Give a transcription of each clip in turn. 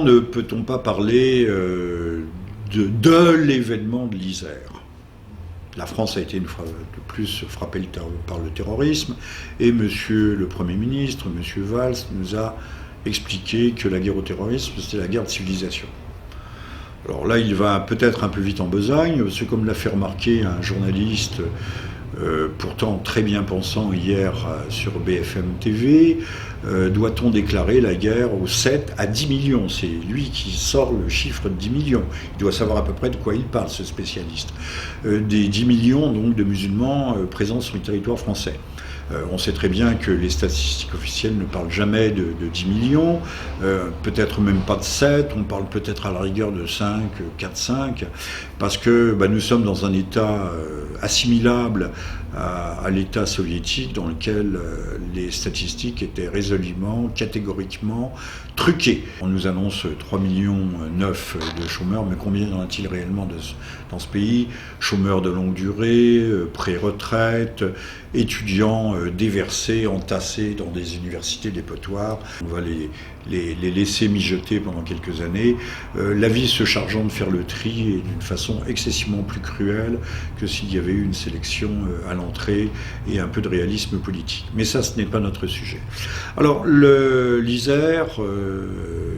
Ne peut-on pas parler de l'événement de l'Isère ? La France a été une fois de plus frappée par le terrorisme et Monsieur le Premier ministre, Monsieur Valls, nous a expliqué que la guerre au terrorisme, c'était la guerre de civilisation. Alors là, il va peut-être un peu vite en besogne, c'est comme l'a fait remarquer un journaliste pourtant très bien pensant hier sur BFM TV, doit-on déclarer la guerre aux 7 à 10 millions ? C'est lui qui sort le chiffre de 10 millions. Il doit savoir à peu près de quoi il parle, ce spécialiste. Des 10 millions donc, de musulmans présents sur le territoire français. On sait très bien que les statistiques officielles ne parlent jamais de 10 millions, peut-être même pas de 7, on parle peut-être à la rigueur de 5, 4, 5, parce que nous sommes dans un état assimilable à l'état soviétique dans lequel les statistiques étaient résolument, catégoriquement truquées. On nous annonce 3,9 millions de chômeurs, mais combien y en a-t-il réellement dans ce pays ? Chômeurs de longue durée, pré-retraite, étudiants déversés, entassés dans des universités dépotoirs. On va les laisser mijoter pendant quelques années. La vie se chargeant de faire le tri et d'une façon excessivement plus cruelle que s'il y avait eu une sélection à l'entrée et un peu de réalisme politique. Mais ça, ce n'est pas notre sujet. Alors, l'Isère,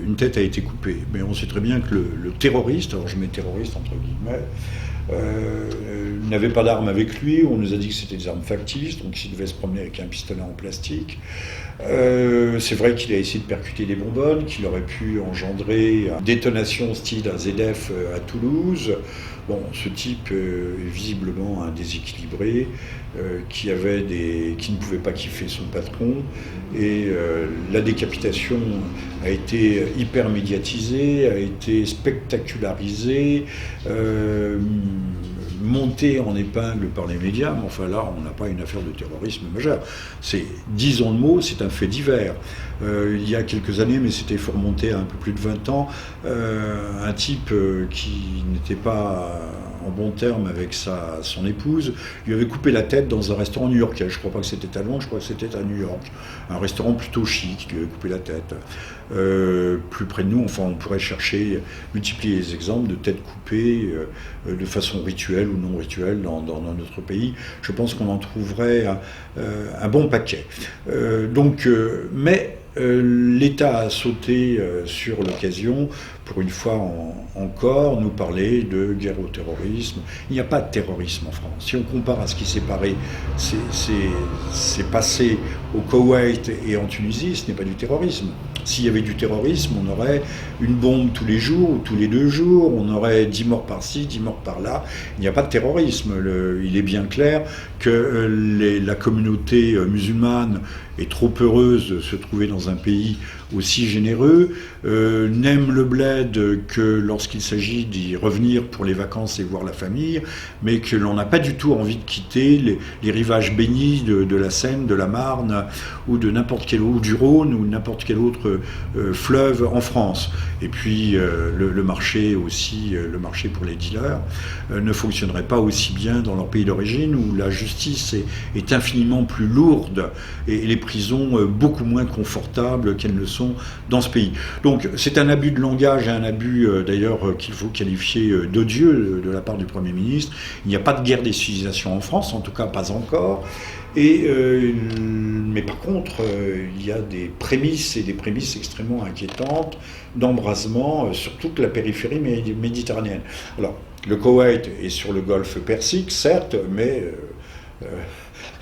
une tête a été coupée. Mais on sait très bien que le terroriste, alors je mets terroriste entre guillemets, n'avait pas d'armes avec lui. On nous a dit que c'était des armes factices, donc il devait se promener avec un pistolet en plastique. C'est vrai qu'il a essayé de percuter des bonbonnes, qu'il aurait pu engendrer une détonation style AZF à Toulouse. Bon, ce type est visiblement un déséquilibré, qui ne pouvait pas kiffer son patron, et la décapitation a été hyper médiatisée, a été spectacularisée, montée en épingle par les médias, mais enfin là, on n'a pas une affaire de terrorisme majeur. Disons le mot, c'est un fait divers. Il y a quelques années, mais c'était faut remonter à un peu plus de 20 ans, un type qui n'était pas en bon terme avec son épouse, lui avait coupé la tête dans un restaurant new-yorkais. Je ne crois pas que c'était à Londres, je crois que c'était à New York. Un restaurant plutôt chic, qui lui avait coupé la tête. Plus près de nous, enfin, on pourrait multiplier les exemples de têtes coupées de façon rituelle ou non rituelle dans notre pays. Je pense qu'on en trouverait un bon paquet. Mais l'État a sauté sur l'occasion, pour une fois encore, nous parler de guerre au terrorisme. Il n'y a pas de terrorisme en France. Si on compare à ce qui s'est passé au Koweït et en Tunisie, ce n'est pas du terrorisme. S'il y avait du terrorisme, on aurait une bombe tous les jours ou tous les 2 jours, on aurait 10 morts par-ci, 10 morts par-là. Il n'y a pas de terrorisme. Il est bien clair que la communauté musulmane est trop heureuse de se trouver dans un pays aussi généreux, n'aime le bled que lorsqu'il s'agit d'y revenir pour les vacances et voir la famille, mais que l'on n'a pas du tout envie de quitter les rivages bénis de la Seine, de la Marne, ou de n'importe quel autre, du Rhône, ou n'importe quel autre fleuve en France. Et puis le marché aussi, le marché pour les dealers, ne fonctionnerait pas aussi bien dans leur pays d'origine, où la justice est infiniment plus lourde et les prisons beaucoup moins confortables qu'elles ne sont dans ce pays. Donc c'est un abus de langage et un abus d'ailleurs qu'il faut qualifier d'odieux de la part du Premier ministre. Il n'y a pas de guerre des civilisations en France, en tout cas pas encore. Mais par contre, il y a des prémices, et des prémices extrêmement inquiétantes, d'embrasement sur toute la périphérie méditerranéenne. Alors, le Koweït est sur le golfe Persique, certes, mais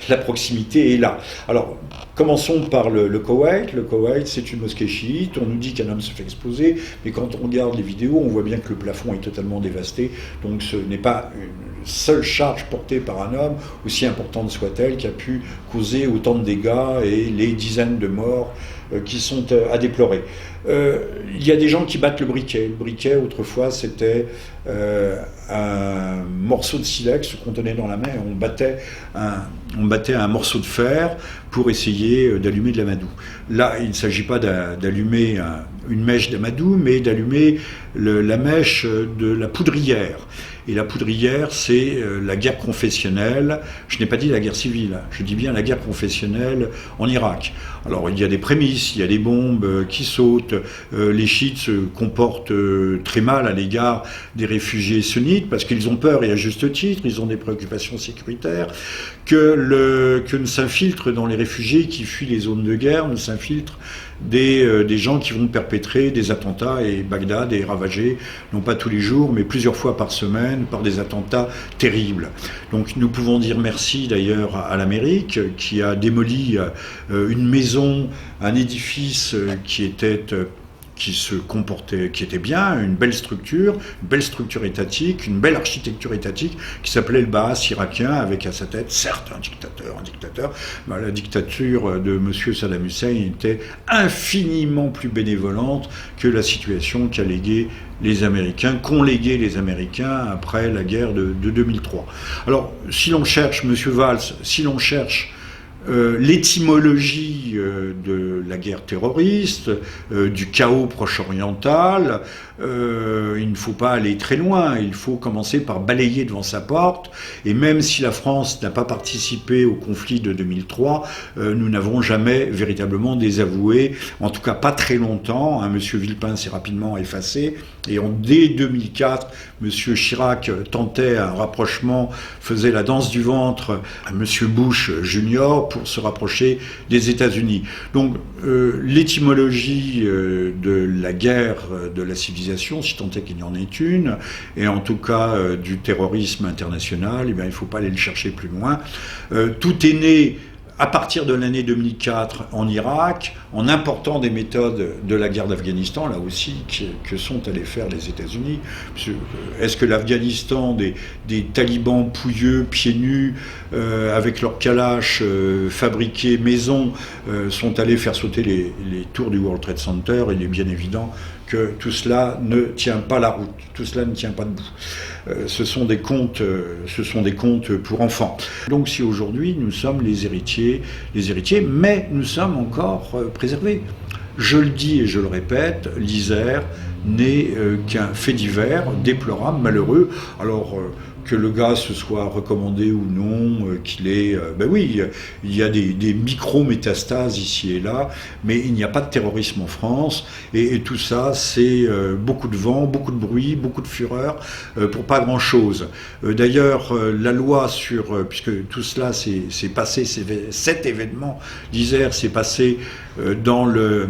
la proximité est là. Alors, commençons par le Koweït. Le Koweït, c'est une mosquée chiite. On nous dit qu'un homme se fait exploser, mais quand on regarde les vidéos, on voit bien que le plafond est totalement dévasté. Donc ce n'est pas une seule charge portée par un homme, aussi importante soit-elle, qui a pu causer autant de dégâts et les dizaines de morts qui sont à déplorer. Il y a des gens qui battent le briquet. Le briquet, autrefois, c'était un morceau de silex qu'on tenait dans la main et on battait un morceau de fer pour essayer d'allumer de l'amadou. Là, il ne s'agit pas d'allumer une mèche d'amadou, mais d'allumer la mèche de la poudrière. Et la poudrière, c'est la guerre confessionnelle. Je n'ai pas dit la guerre civile, je dis bien la guerre confessionnelle en Irak. Alors il y a des prémices, il y a des bombes qui sautent. Les chiites se comportent très mal à l'égard des réfugiés sunnites parce qu'ils ont peur, et à juste titre, ils ont des préoccupations sécuritaires, que ne s'infiltrent dans les réfugiés qui fuient les zones de guerre, ne s'infiltrent des gens qui vont perpétrer des attentats, et Bagdad est ravagé, non pas tous les jours, mais plusieurs fois par semaine, par des attentats terribles. Donc nous pouvons dire merci d'ailleurs à l'Amérique, qui a démoli une maison, un édifice qui était bien, une belle structure étatique, une belle architecture étatique, qui s'appelait le Baas irakien, avec à sa tête, certes, un dictateur, mais la dictature de M. Saddam Hussein était infiniment plus bénévolente que la situation qu'ont légué les Américains après la guerre de 2003. Alors, si l'on cherche, M. Valls, l'étymologie de la guerre terroriste, du chaos proche-oriental, il ne faut pas aller très loin, il faut commencer par balayer devant sa porte, et même si la France n'a pas participé au conflit de 2003, nous n'avons jamais véritablement désavoué, en tout cas pas très longtemps, M. Villepin s'est rapidement effacé, et dès 2004, M. Chirac tentait un rapprochement, faisait la danse du ventre à M. Bush Junior pour se rapprocher des États-Unis. Donc l'étymologie de la guerre de la civilisation, si tant est qu'il y en ait une, et en tout cas du terrorisme international, eh bien, il ne faut pas aller le chercher plus loin. Tout est né à partir de l'année 2004 en Irak, en important des méthodes de la guerre d'Afghanistan, là aussi, que sont allés faire les États-Unis. Est-ce que l'Afghanistan, des talibans pouilleux, pieds nus, avec leurs kalash fabriqués maison, sont allés faire sauter les tours du World Trade Center? Il est bien évident que tout cela ne tient pas la route, tout cela ne tient pas debout. Ce sont des contes pour enfants. Donc si aujourd'hui nous sommes les héritiers, mais nous sommes encore préservés. Je le dis et je le répète, l'Isère n'est qu'un fait divers, déplorable, malheureux. Alors que le gaz se soit recommandé ou non, qu'il est... ben oui, il y a des micro-métastases ici et là, mais il n'y a pas de terrorisme en France, et tout ça, c'est beaucoup de vent, beaucoup de bruit, beaucoup de fureur, pour pas grand-chose. D'ailleurs, la loi puisque tout cela s'est passé, cet événement d'Isère s'est passé dans le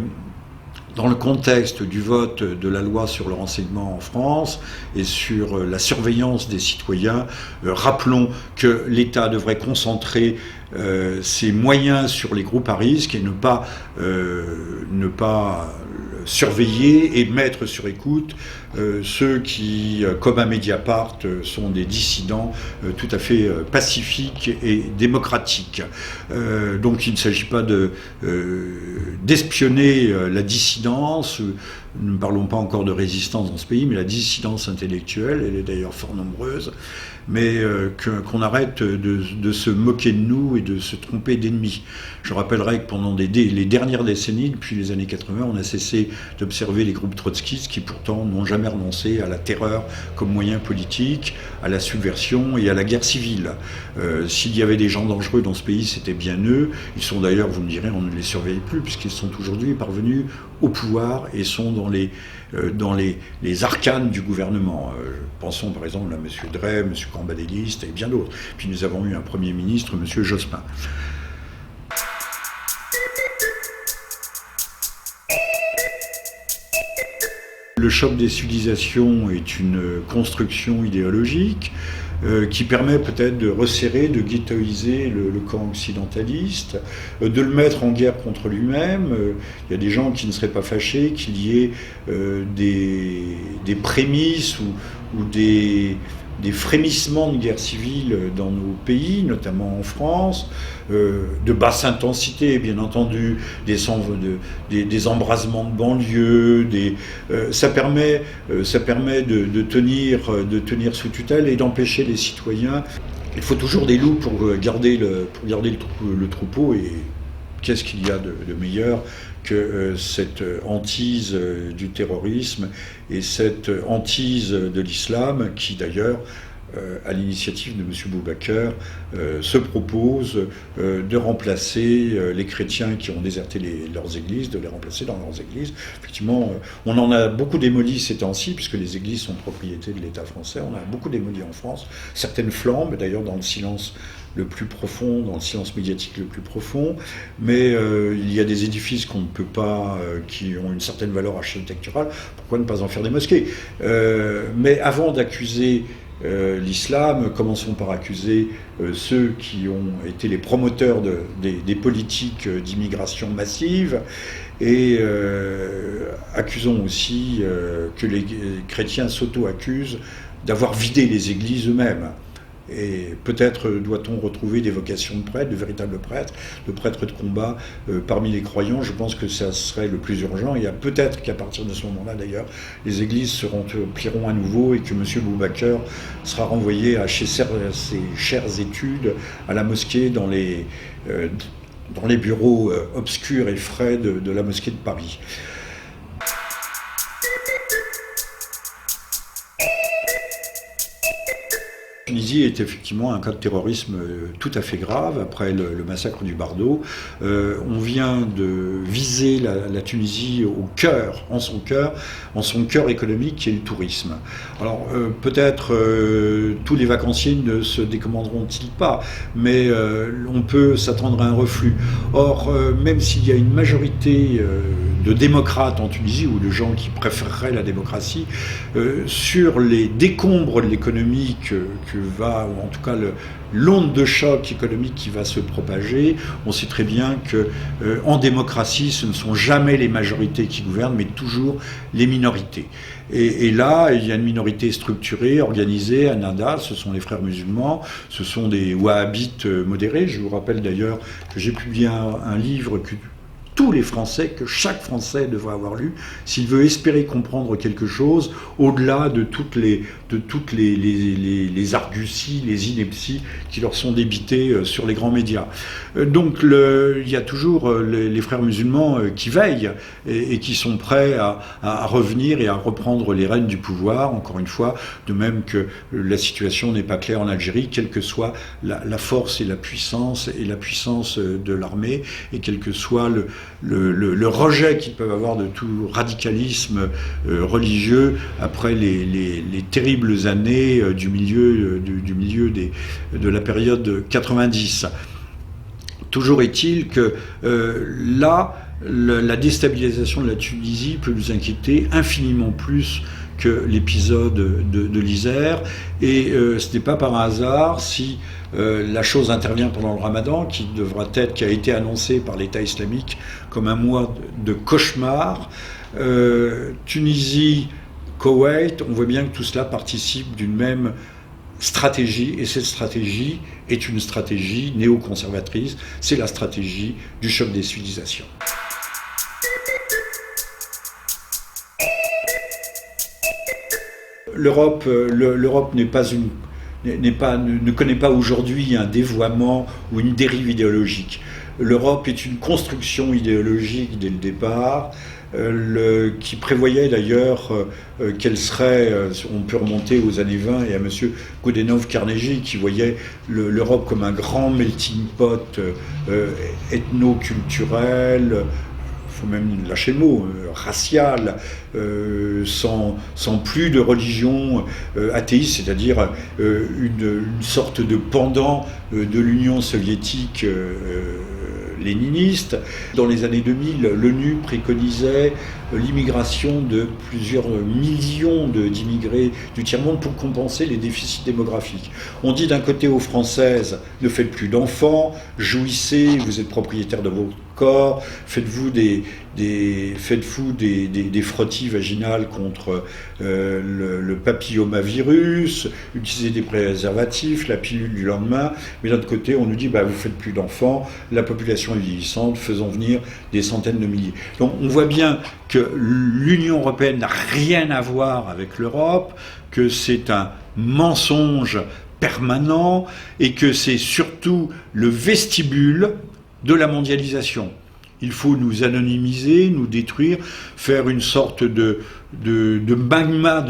contexte du vote de la loi sur le renseignement en France et sur la surveillance des citoyens. Rappelons que l'État devrait concentrer ses moyens sur les groupes à risque et ne pas surveiller et mettre sur écoute ceux qui, comme à Mediapart, sont des dissidents tout à fait pacifiques et démocratiques. Donc il ne s'agit pas d'espionner la dissidence. Nous ne parlons pas encore de résistance dans ce pays, mais la dissidence intellectuelle, elle est d'ailleurs fort nombreuse, mais qu'on arrête de se moquer de nous et de se tromper d'ennemis. Je rappellerai que pendant les dernières décennies, depuis les années 80, on a cessé d'observer les groupes trotskistes qui pourtant n'ont jamais renoncé à la terreur comme moyen politique, à la subversion et à la guerre civile. S'il y avait des gens dangereux dans ce pays, c'était bien eux. Ils sont d'ailleurs, vous me direz, on ne les surveille plus, puisqu'ils sont aujourd'hui parvenus au pouvoir et sont dans les arcanes du gouvernement. Pensons par exemple à M. Drey, M. Cambadélis et bien d'autres. Puis nous avons eu un Premier ministre, M. Jospin. Le choc des civilisations est une construction idéologique qui permet peut-être de resserrer, de ghettoiser le camp occidentaliste, de le mettre en guerre contre lui-même. Il y a des gens qui ne seraient pas fâchés qu'il y ait des prémices ou des des frémissements de guerre civile dans nos pays, notamment en France, de basse intensité, bien entendu, des embrasements de banlieue, ça permet de tenir sous tutelle et d'empêcher les citoyens. Il faut toujours des loups pour garder le troupeau, et qu'est-ce qu'il y a de meilleur que cette hantise du terrorisme et cette hantise de l'islam qui d'ailleurs, à l'initiative de M. Boubacar, se propose de remplacer les chrétiens qui ont déserté leurs églises, de les remplacer dans leurs églises. Effectivement, on en a beaucoup démoli ces temps-ci, puisque les églises sont propriété de l'État français. On a beaucoup démoli en France. Certaines flambent, d'ailleurs, dans le silence le plus profond, dans le silence médiatique le plus profond, mais il y a des édifices qu'on ne peut pas, qui ont une certaine valeur architecturale, pourquoi ne pas en faire des mosquées? Mais avant d'accuser l'islam, commençons par accuser ceux qui ont été les promoteurs des politiques d'immigration massive, et accusons aussi que les chrétiens s'auto-accusent d'avoir vidé les églises eux-mêmes. Et peut-être doit-on retrouver des vocations de prêtres, de véritables prêtres, de prêtres de combat parmi les croyants. Je pense que ça serait le plus urgent. Et peut-être qu'à partir de ce moment-là, d'ailleurs, les églises se rempliront à nouveau et que M. Boubacar sera renvoyé à ses chères études à la mosquée, dans les bureaux obscurs et frais de la mosquée de Paris. La Tunisie est effectivement un cas de terrorisme tout à fait grave après le massacre du Bardo. On vient de viser la Tunisie en son cœur économique qui est le tourisme. Alors peut-être tous les vacanciers ne se décommanderont-ils pas, mais on peut s'attendre à un reflux. Or, même s'il y a une majorité de démocrates en Tunisie ou de gens qui préféreraient la démocratie, sur les décombres de l'économie ou en tout cas l'onde de choc économique qui va se propager, on sait très bien que en démocratie, ce ne sont jamais les majorités qui gouvernent, mais toujours les minorités. Et là, il y a une minorité structurée, organisée, à Nada, ce sont les frères musulmans, ce sont des wahhabites modérés. Je vous rappelle d'ailleurs que j'ai publié un livre que chaque Français devrait avoir lu, s'il veut espérer comprendre quelque chose, au-delà de toutes les arguties, les inepties qui leur sont débitées sur les grands médias. Donc il y a toujours les frères musulmans qui veillent et qui sont prêts à revenir et à reprendre les rênes du pouvoir, encore une fois, de même que la situation n'est pas claire en Algérie, quelle que soit la force et la puissance de l'armée, et quel que soit le rejet qu'ils peuvent avoir de tout radicalisme religieux après les terribles années du milieu de la période 90. Toujours est-il que la déstabilisation de la Tunisie peut nous inquiéter infiniment plus que l'épisode de l'Isère, et ce n'est pas par hasard si la chose intervient pendant le Ramadan, qui a été annoncé par l'État islamique comme un mois de cauchemar. Tunisie, Koweït, on voit bien que tout cela participe d'une même stratégie, et cette stratégie est une stratégie néoconservatrice, c'est la stratégie du choc des civilisations. L'Europe ne connaît pas aujourd'hui un dévoiement ou une dérive idéologique. L'Europe est une construction idéologique dès le départ, qui prévoyait d'ailleurs qu'elle serait, on peut remonter aux années 20 et à M. Godenov Carnegie, qui voyait l'Europe comme un grand melting pot ethno-culturel, il faut même lâcher le mot, racial, sans plus de religion athéiste, c'est-à-dire une sorte de pendant de l'Union soviétique léniniste. Dans les années 2000, l'ONU préconisait l'immigration de plusieurs millions d'immigrés du tiers-monde pour compenser les déficits démographiques. On dit d'un côté aux Françaises, ne faites plus d'enfants, jouissez, vous êtes propriétaires de vos corps, faites-vous des frottis vaginales contre le papillomavirus, utilisez des préservatifs, la pilule du lendemain, mais d'un autre côté, on nous dit, vous faites plus d'enfants, la population est vieillissante, faisons venir des centaines de milliers. Donc on voit bien que l'Union européenne n'a rien à voir avec l'Europe, que c'est un mensonge permanent et que c'est surtout le vestibule de la mondialisation. Il faut nous anonymiser, nous détruire, faire une sorte de magma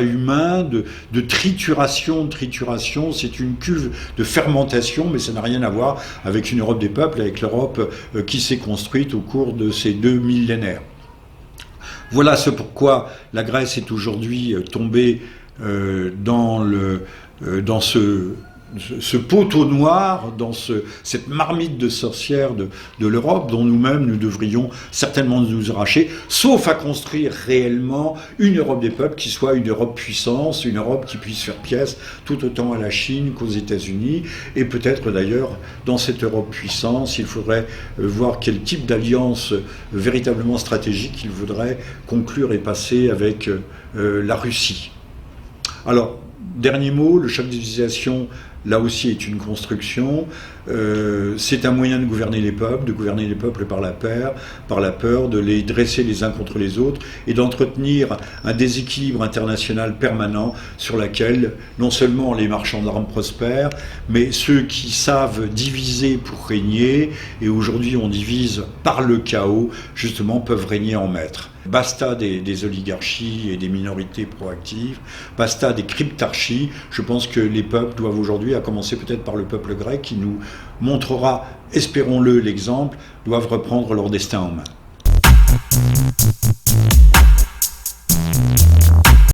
humain, de trituration. C'est une cuve de fermentation, mais ça n'a rien à voir avec une Europe des peuples, avec l'Europe qui s'est construite au cours de ces 2 millénaires. Voilà ce pourquoi la Grèce est aujourd'hui tombée dans ce poteau noir, dans cette marmite de sorcière de l'Europe dont nous-mêmes nous devrions certainement nous arracher, sauf à construire réellement une Europe des peuples qui soit une Europe puissance, une Europe qui puisse faire pièce tout autant à la Chine qu'aux États-Unis, et peut-être d'ailleurs dans cette Europe puissance, il faudrait voir quel type d'alliance véritablement stratégique il faudrait conclure et passer avec la Russie. Alors, dernier mot, le choc des civilisations, là aussi, est une construction. C'est un moyen de gouverner les peuples par la peur, de les dresser les uns contre les autres et d'entretenir un déséquilibre international permanent sur lequel non seulement les marchands d'armes prospèrent, mais ceux qui savent diviser pour régner, et aujourd'hui on divise par le chaos, justement peuvent régner en maître. Basta des oligarchies et des minorités proactives, basta des cryptarchies. Je pense que les peuples doivent aujourd'hui, à commencer peut-être par le peuple grec qui nous montrera, espérons-le, l'exemple, doivent reprendre leur destin en main.